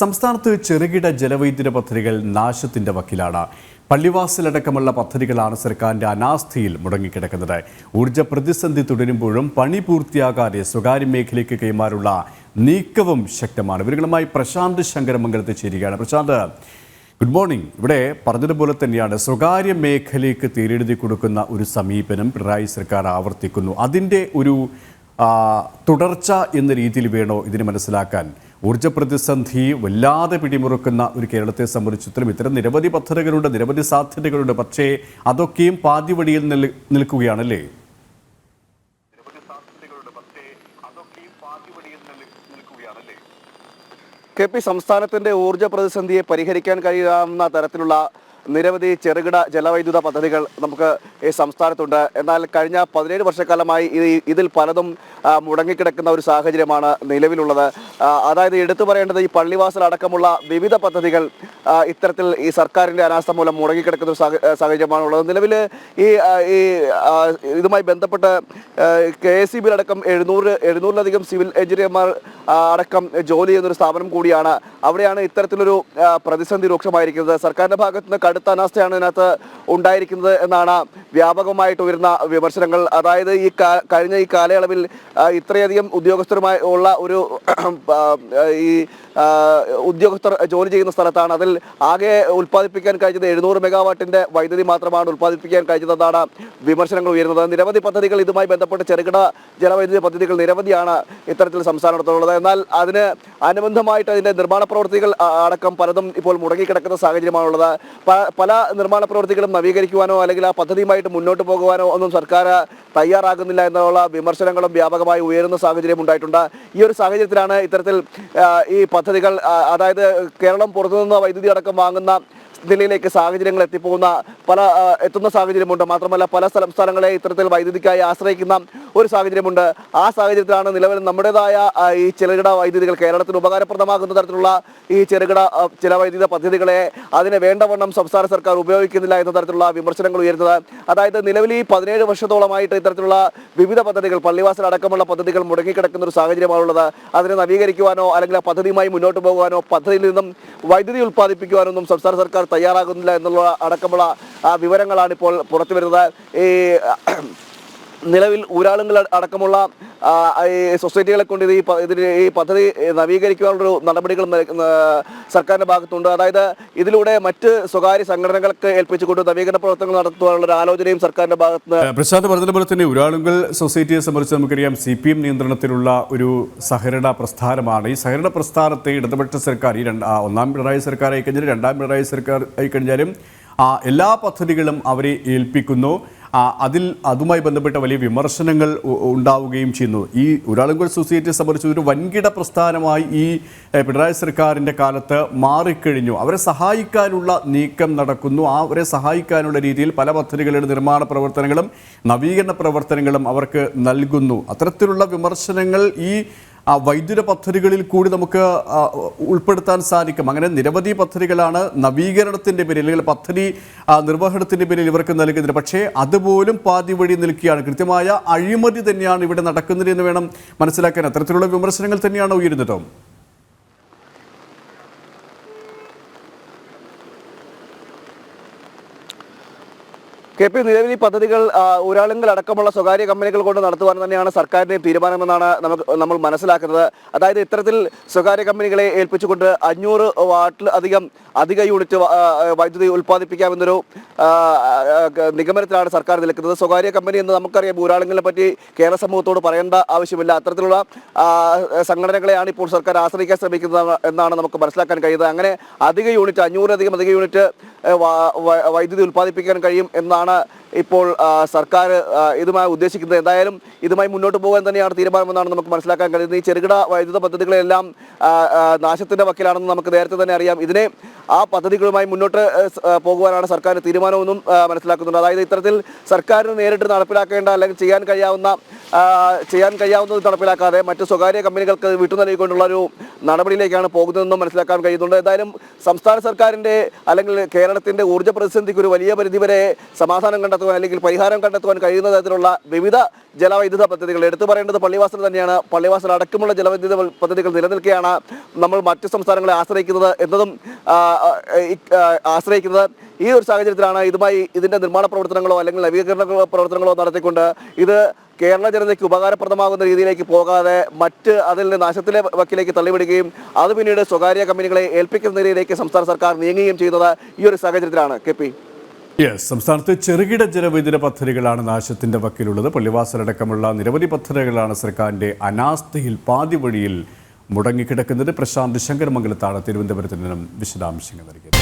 സംസ്ഥാനത്ത് ചെറുകിട ജലവൈദ്യുത പദ്ധതികൾ നാശത്തിന്റെ വക്കിലാണ്. പള്ളിവാസലടക്കമുള്ള പദ്ധതികളാണ് സർക്കാരിന്റെ അനാസ്ഥയിൽ മുടങ്ങിക്കിടക്കുന്നത്. ഊർജ്ജ പ്രതിസന്ധി തുടരുമ്പോഴും പണി പൂർത്തിയാകാതെ സ്വകാര്യ മേഖലയ്ക്ക് കൈമാറുള്ള നീക്കവും ശക്തമാണ്. ഇവരുമായി പ്രശാന്ത് ശങ്കരമംഗലത്ത് ചേരുകയാണ്. Prashanth, good morning. ഇവിടെ പറഞ്ഞതുപോലെ തന്നെയാണ് സ്വകാര്യ മേഖലയ്ക്ക് തീരെഴുതി കൊടുക്കുന്ന ഒരു സമീപനം പിണറായി സർക്കാർ ആവർത്തിക്കുന്നു. അതിൻ്റെ ഒരു തുടർച്ച എന്ന രീതിയിൽ വേണോ ഇതിനെ മനസ്സിലാക്കാൻ? ഊർജ്ജ പ്രതിസന്ധി വല്ലാതെ പിടിമുറുക്കുന്ന ഒരു കേരളത്തെ സംബന്ധിച്ചിടത്തോളം ഇത്തരം നിരവധി പദ്ധതികളുണ്ട്, നിരവധി സാധ്യതകളുണ്ട്. പക്ഷേ അതൊക്കെയും പാതിവഴിയിൽ നിൽക്കുകയാണല്ലേ? സംസ്ഥാനത്തിന്റെ ഊർജ്ജ പ്രതിസന്ധിയെ പരിഹരിക്കാൻ കഴിയാവുന്ന തരത്തിലുള്ള നിരവധി ചെറുകിട ജലവൈദ്യുത പദ്ധതികൾ നമുക്ക് ഈ സംസ്ഥാനത്തുണ്ട്. എന്നാൽ കഴിഞ്ഞ 17 വർഷക്കാലമായി ഇതിൽ പലതും മുടങ്ങിക്കിടക്കുന്ന ഒരു സാഹചര്യമാണ് നിലവിലുള്ളത്. അതായത് എടുത്തു പറയേണ്ടത് ഈ പള്ളിവാസൽ അടക്കമുള്ള വിവിധ പദ്ധതികൾ ഇത്തരത്തിൽ ഈ സർക്കാരിൻ്റെ അനാസ്ഥ മൂലം മുടങ്ങിക്കിടക്കുന്ന ഒരു സാഹചര്യമാണുള്ളത്. നിലവിൽ ഈ ഇതുമായി ബന്ധപ്പെട്ട് KSEB അടക്കം 700-ലധികം സിവിൽ എഞ്ചിനീയർമാർ അടക്കം ജോലി ചെയ്യുന്നൊരു സ്ഥാപനം കൂടിയാണ്. അവിടെയാണ് ഇത്തരത്തിലൊരു പ്രതിസന്ധി രൂക്ഷമായിരിക്കുന്നത്. സർക്കാരിൻ്റെ ഭാഗത്ത് നിന്ന് കടുത്ത അനാസ്ഥയാണ് ഇതിനകത്ത് ഉണ്ടായിരിക്കുന്നത് എന്നാണ് വ്യാപകമായിട്ട് ഉയർന്ന വിമർശനങ്ങൾ. അതായത് കഴിഞ്ഞ ഈ കാലയളവിൽ ഇത്രയധികം ഉദ്യോഗസ്ഥരുമായി ഉള്ള ഒരു ഉദ്യോഗസ്ഥർ ജോലി ചെയ്യുന്ന സ്ഥലത്താണ്. അതിൽ ആകെ ഉൽപ്പാദിപ്പിക്കാൻ കഴിഞ്ഞത് 700 മെഗാവാട്ടിന്റെ വൈദ്യുതി മാത്രമാണ് ഉൽപ്പാദിപ്പിക്കാൻ കഴിഞ്ഞതെന്നാണ് വിമർശനങ്ങൾ ഉയരുന്നത്. നിരവധി പദ്ധതികൾ ഇതുമായി ബന്ധപ്പെട്ട് ചെറുകിട ജലവൈദ്യുതി പദ്ധതികൾ നിരവധിയാണ് ഇത്തരത്തിൽ സംസ്ഥാനത്തുള്ളത്. എന്നാൽ അതിന് അനുബന്ധമായിട്ട് അതിന്റെ നിർമ്മാണ പ്രവൃത്തികൾ അടക്കം പലതും ഇപ്പോൾ മുടങ്ങിക്കിടക്കുന്ന സാഹചര്യമാണുള്ളത്. പല നിർമ്മാണ പ്രവൃത്തികളും നവീകരിക്കുവാനോ അല്ലെങ്കിൽ ആ പദ്ധതിയുമായിട്ട് മുന്നോട്ട് പോകുവാനോ ഒന്നും സർക്കാർ തയ്യാറാകുന്നില്ല എന്നുള്ള വിമർശനങ്ങളും വ്യാപകമായി ഉയരുന്ന സാഹചര്യം ഉണ്ടായിട്ടുണ്ട്. ഈ ഒരു സാഹചര്യത്തിലാണ് ഇത്തരത്തിൽ ഈ പദ്ധതികൾ, അതായത് കേരളം പുറത്തുനിന്ന് വൈദ്യുതി അടക്കം വാങ്ങുന്ന നിലയിലേക്ക് സാഹചര്യങ്ങൾ എത്തുന്ന സാഹചര്യമുണ്ട്. മാത്രമല്ല പല സംസ്ഥാനങ്ങളെ ഇത്തരത്തിൽ വൈദ്യുതിക്കായി ആശ്രയിക്കുന്ന ഒരു സാഹചര്യമുണ്ട്. ആ സാഹചര്യത്തിലാണ് നിലവിൽ നമ്മുടേതായ ഈ ചെറുകിട വൈദ്യുതികൾ കേരളത്തിന് ഉപകാരപ്രദമാകുന്ന തരത്തിലുള്ള ഈ ചെറുകിട ജലവൈദ്യുത പദ്ധതികളെ അതിനെ വേണ്ടവണ്ണം സംസ്ഥാന സർക്കാർ ഉപയോഗിക്കുന്നില്ല എന്ന തരത്തിലുള്ള വിമർശനങ്ങൾ ഉയരുന്നത്. അതായത് നിലവിൽ ഈ 17 വർഷത്തോളമായിട്ട് ഇത്തരത്തിലുള്ള വിവിധ പദ്ധതികൾ പള്ളിവാസൽ അടക്കമുള്ള പദ്ധതികൾ മുടങ്ങിക്കിടക്കുന്ന ഒരു സാഹചര്യമാണുള്ളത്. അതിനെ നവീകരിക്കുവാനോ അല്ലെങ്കിൽ ആ പദ്ധതിയുമായി മുന്നോട്ട് പോകുവാനോ പദ്ധതിയിൽ നിന്നും വൈദ്യുതി ഉൽപ്പാദിപ്പിക്കുവാനോ ഒന്നും സംസ്ഥാന സർക്കാർ തയ്യാറാകുന്നില്ല എന്നുള്ള അടക്കമുള്ള വിവരങ്ങളാണ് ഇപ്പോൾ പുറത്തു വരുന്നത്. ഈ നിലവിൽ ഊരാളുകൾ അടക്കമുള്ള സൊസൈറ്റികളെ കൊണ്ട് ഈ പദ്ധതി നവീകരിക്കാനുള്ളൊരു നടപടികൾ സർക്കാരിന്റെ ഭാഗത്തുണ്ട്. അതായത് ഇതിലൂടെ മറ്റ് സ്വകാര്യ സംഘടനകൾക്ക് ഏൽപ്പിച്ചുകൊണ്ട് നവീകരണ പ്രവർത്തനങ്ങൾ നടത്തുവാനുള്ള ഒരു ആലോചനയും സർക്കാരിന്റെ ഭാഗത്ത്. പ്രശാന്ത് പറഞ്ഞതുപോലെ തന്നെ ഊരാളുകൾ സൊസൈറ്റിയെ സംബന്ധിച്ച് നമുക്കറിയാം CPM നിയന്ത്രണത്തിലുള്ള ഒരു സഹകരണ പ്രസ്ഥാനമാണ്. ഈ സഹകരണ പ്രസ്ഥാനത്തെ ഇടതുപക്ഷ സർക്കാർ ഒന്നാം പിണറായി സർക്കാർ ആയിക്കഴിഞ്ഞാലും രണ്ടാം പിണറായി സർക്കാർ ആയിക്കഴിഞ്ഞാലും എല്ലാ പദ്ധതികളും അവരെ ഏൽപ്പിക്കുന്നു. അതുമായി ബന്ധപ്പെട്ട വലിയ വിമർശനങ്ങൾ ഉണ്ടാവുകയും ചെയ്യുന്നു. ഈ ഊരാളുങ്കൽ സൊസൈറ്റിയെ സംബന്ധിച്ച് ഒരു വൻകിട പ്രസ്ഥാനമായി ഈ പിണറായി സർക്കാരിൻ്റെ കാലത്ത് മാറിക്കഴിഞ്ഞു. അവരെ സഹായിക്കാനുള്ള നീക്കം നടക്കുന്നു. അവരെ സഹായിക്കാനുള്ള രീതിയിൽ പല പദ്ധതികളുടെ നിർമ്മാണ പ്രവർത്തനങ്ങളും നവീകരണ പ്രവർത്തനങ്ങളും അവർക്ക് നൽകുന്നു. അത്തരത്തിലുള്ള വിമർശനങ്ങൾ ഈ വൈദ്യുത പദ്ധതികളിൽ കൂടി നമുക്ക് ഉൾപ്പെടുത്താൻ സാധിക്കും. അങ്ങനെ നിരവധി പദ്ധതികളാണ് നവീകരണത്തിൻ്റെ പേരിൽ അല്ലെങ്കിൽ പദ്ധതി നിർവഹണത്തിൻ്റെ പേരിൽ ഇവർക്ക് നൽകുന്നത്. പക്ഷേ അതുപോലും പാതി വഴി നിൽക്കുകയാണ്. കൃത്യമായ അഴിമതി തന്നെയാണ് ഇവിടെ നടക്കുന്നത് എന്ന് വേണം മനസ്സിലാക്കാൻ. അത്തരത്തിലുള്ള വിമർശനങ്ങൾ തന്നെയാണ് ഉയരുന്നത്. നിലവിൽ പദ്ധതികൾ ഊരാളുങ്കൽ അടക്കമുള്ള സ്വകാര്യ കമ്പനികൾ കൊണ്ട് നടത്തുവാൻ തന്നെയാണ് സർക്കാരിന്റെ തീരുമാനമെന്നാണ് നമ്മൾ മനസ്സിലാക്കുന്നത്. അതായത് ഇത്തരത്തിൽ സ്വകാര്യ കമ്പനികളെ ഏൽപ്പിച്ചുകൊണ്ട് 500 വാട്ടിൽ അധിക യൂണിറ്റ് വൈദ്യുതി ഉൽപ്പാദിപ്പിക്കാമെന്നൊരു നിഗമനത്തിലാണ് സർക്കാർ നിൽക്കുന്നത്. സ്വകാര്യ കമ്പനി എന്ന് നമുക്കറിയാം. ഊരാളുങ്കലിനെ പറ്റി കേരള സമൂഹത്തോട് പറയേണ്ട ആവശ്യമില്ല. അത്തരത്തിലുള്ള സംഘടനകളെയാണ് ഇപ്പോൾ സർക്കാർ ആശ്രയിക്കാൻ ശ്രമിക്കുന്നത് എന്നാണ് നമുക്ക് മനസ്സിലാക്കാൻ കഴിയുന്നത്. അങ്ങനെ 500 അധിക യൂണിറ്റ് വൈദ്യുതി ഉൽപ്പാദിപ്പിക്കാൻ കഴിയും എന്നാണ് ഇപ്പോൾ സർക്കാർ ഇതുമായി ഉദ്ദേശിക്കുന്നത്. എന്തായാലും ഇതുമായി മുന്നോട്ട് പോകാൻ തന്നെയാണ് തീരുമാനമെന്നാണ് നമുക്ക് മനസ്സിലാക്കാൻ കഴിയുന്നത്. ഈ ചെറുകിട വൈദ്യുത പദ്ധതികളെല്ലാം നാശത്തിന്റെ വക്കിലാണെന്ന് നമുക്ക് നേരത്തെ തന്നെ അറിയാം. ഇതിനെ ആ പദ്ധതികളുമായി മുന്നോട്ട് പോകുവാനാണ് സർക്കാർ തീരുമാനമെന്നും മനസ്സിലാക്കുന്നുണ്ട്. അതായത് ഇത്തരത്തിൽ സർക്കാരിന് നേരിട്ട് നടപ്പിലാക്കേണ്ട അല്ലെങ്കിൽ ചെയ്യാൻ കഴിയാവുന്നത് നടപ്പിലാക്കാതെ മറ്റ് സ്വകാര്യ കമ്പനികൾക്ക് വിട്ടു നൽകിക്കൊണ്ടുള്ള ഒരു നടപടിയിലേക്കാണ് പോകുന്നതെന്നും മനസ്സിലാക്കാൻ കഴിയുന്നുണ്ട്. എന്തായാലും സംസ്ഥാന സർക്കാരിന്റെ അല്ലെങ്കിൽ കേരളത്തിന്റെ ഊർജ്ജ പ്രതിസന്ധിക്ക് ഒരു വലിയ പരിധിവരെ സമാധാനം കണ്ട കണ്ടെത്തുവാൻ അല്ലെങ്കിൽ പരിഹാരം കണ്ടെത്തുവാൻ കഴിയുന്ന തരത്തിലുള്ള വിവിധ ജലവൈദ്യുത പദ്ധതികൾ എടുത്തു പറയേണ്ടത് പള്ളിവാസൽ തന്നെയാണ്. പള്ളിവാസൽ അടക്കമുള്ള ജലവൈദ്യുത പദ്ധതികൾ നിലനിൽക്കുകയാണ്. നമ്മൾ മറ്റ് സംസ്ഥാനങ്ങളെ ആശ്രയിക്കുന്നത് എന്നതും ഈ ഒരു സാഹചര്യത്തിലാണ് ഇതിന്റെ നിർമ്മാണ പ്രവർത്തനങ്ങളോ അല്ലെങ്കിൽ നവീകരണ പ്രവർത്തനങ്ങളോ നടത്തിക്കൊണ്ട് ഇത് കേരള ജനതയ്ക്ക് ഉപകാരപ്രദമാകുന്ന രീതിയിലേക്ക് പോകാതെ അതിൽ നിന്ന് നാശത്തിലെ വക്കിലേക്ക് തള്ളിവിടുകയും അത് പിന്നീട് സ്വകാര്യ കമ്പനികളെ ഏൽപ്പിക്കുന്ന രീതിയിലേക്ക് സംസ്ഥാന സർക്കാർ നീങ്ങുകയും ചെയ്യുന്നത് ഈ ഒരു സാഹചര്യത്തിലാണ്. KP, സംസ്ഥാനത്ത് ചെറുകിട ജലവൈദ്യുത പദ്ധതികളാണ് നാശത്തിന്റെ വക്കിലുള്ളത്. പള്ളിവാസലടക്കമുള്ള നിരവധി പദ്ധതികളാണ് സർക്കാരിന്റെ അനാസ്ഥയിൽ പാതി വഴിയിൽ മുടങ്ങിക്കിടക്കുന്നത്. പ്രശാന്ത് ശങ്കരമംഗലത്താണ് തിരുവനന്തപുരത്ത് നിന്നും വിശദാംശങ്ങൾ നൽകിയത്.